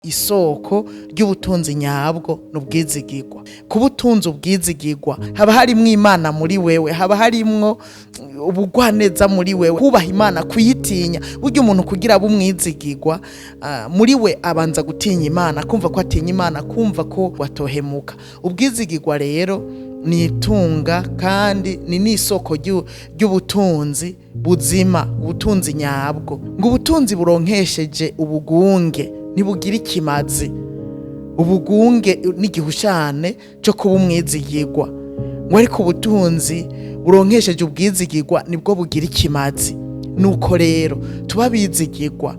isoko ry'ubutunzi nyabwo n'ubwizigirwa. Ku butunzi ubwizigirwa haba harimwo Imana muri wewe, haba harimwo ubugwaneza muri wewe, kubaha Imana, kuyitinya. Burya umuntu kugira bumwizigirwa muri we abanza gutinya Imana, kumva ko atinya Imana, kumva ko watohemuka. Ubwizigirwa rero ni itunga kandi ni n'isoko ry'ubutunzi buzima, ubutunzi nyabwo. Ngo ubutunzi buronkesheje ubugunge nibugira ikimazi. Ubugunge n'igihushane cyo kuba umwizigirwa. Ngo ariko ubutunzi buronkesheje ubwizigirwa nibwo bugira ikimazi. Nuko rero tuba bizigirwa.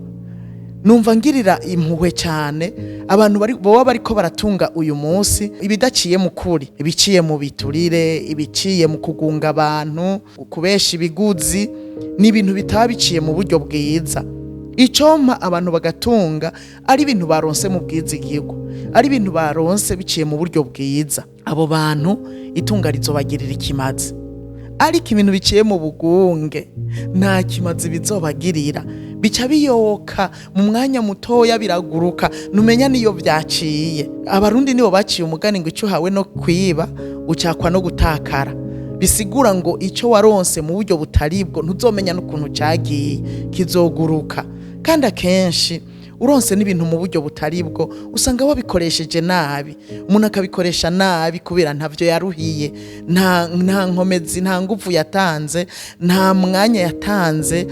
Numva ngirira impuhwe cyane abantu baba bariko baratunga uyu munsi ibidaciye mu kuri, ibiciye mu biturire, ibiciye mu kugunga abantu, kubesha ibiguzi, n'ibintu bitaba biciye mu buryo bwiza. Icompa abantu bagatunga ari ibintu baronse mu bwizigirwa, ari ibintu baronse biciye mu buryo bwiza. Abo bantu itunga rizobagirira ikimazi. Ariko ibintu biciye mu bugunge nta kimazi bizobagirira, bica biyoka mu mwanya mutoya biraguruka, numenya niyo vyaciye. Abarundi nibo baciye umugani ngo ico hawe no kwiba ucakwa no gutakara. Bisigura ngo ico waronse mu buryo butaribwo ntuzomenya n'ukuntu cagiye, kizoguruka. Kandi akenshi uronse n'ibintu mu buryo butaribwo usanga wabikoresheje nabi. Umuntu akabikoresha nabi kubera ntavyo yaruhiye, nta nkomezi, nta nguvu yatanze, nta mwanya yatanze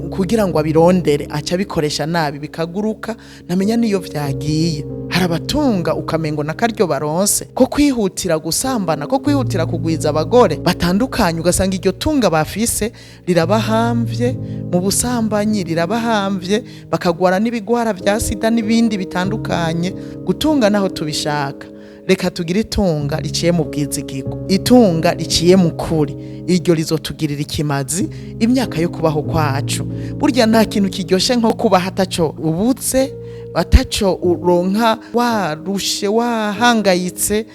kugira ngo abirondere, aca bikoresha nabi bikaguruka, ntamenya niyo vyagiye. Harabatunga ukamengo nakaryo baronse ko kwihutira gusambana, ko kwihutira kugwiza abagore batandukanye, ugasanga iryo tunga bafise rirabahamvye mu busambanyi, rirabahamvye bakagwara n'ibigwara vya sida n'ibindi bitandukanye. Gutunga naho tubishaka, reka tugire itunga riciye mu bwizigirwa, itunga riciye mu kuri. Iryo rizotugirira ikimazi imyaka yo kubaho kwacu. Burya nta kintu kiryoshe nko kubaho ataco ubutse, ataco uronka, warushe, wahangayitse.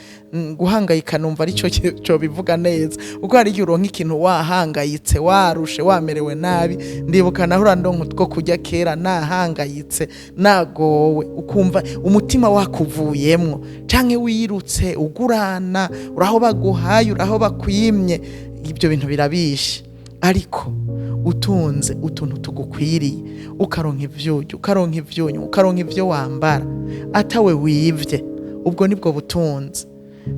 Guhangayika numva arico cyo bivuga neza, uko hari uronka ikintu wahangayitse, warushe, wamerewe nabi. Ndibuka naho urandonka two kujya kera nahangayitse, nagowe, ukumva umutima wakuvuyemwo, canke wirutse ugurana, uraho baguhaye, uraho bakwimye. Ibyo bintu birabishe. Ariko utunze utuntu tugukwiriye, ukaronka ivyuju, ukaronka ivyunyu, ukaronka ivyo wambara, atawe wivye, ubwo nibwo butunzi.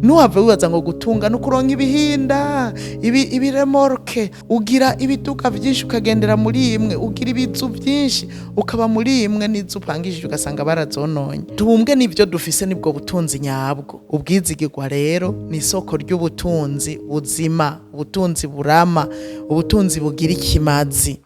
Nuhave wibaza ngo gutunga no kuronka ibihinda, ibiremorke, ugira ibiduka vyinshi ukagendera muri imwe, ugira ibizu vyinshi ukaba muri imwe, n'izu upangishije ugasanga barazononye. Tubumbwe n'ivyo dufise nibwo butunzi nyabwo. Ubwizigirwa rero ni isoko ry'ubutunzi buzima, ubutunzi burama, ubutunzi bugira ikimazi.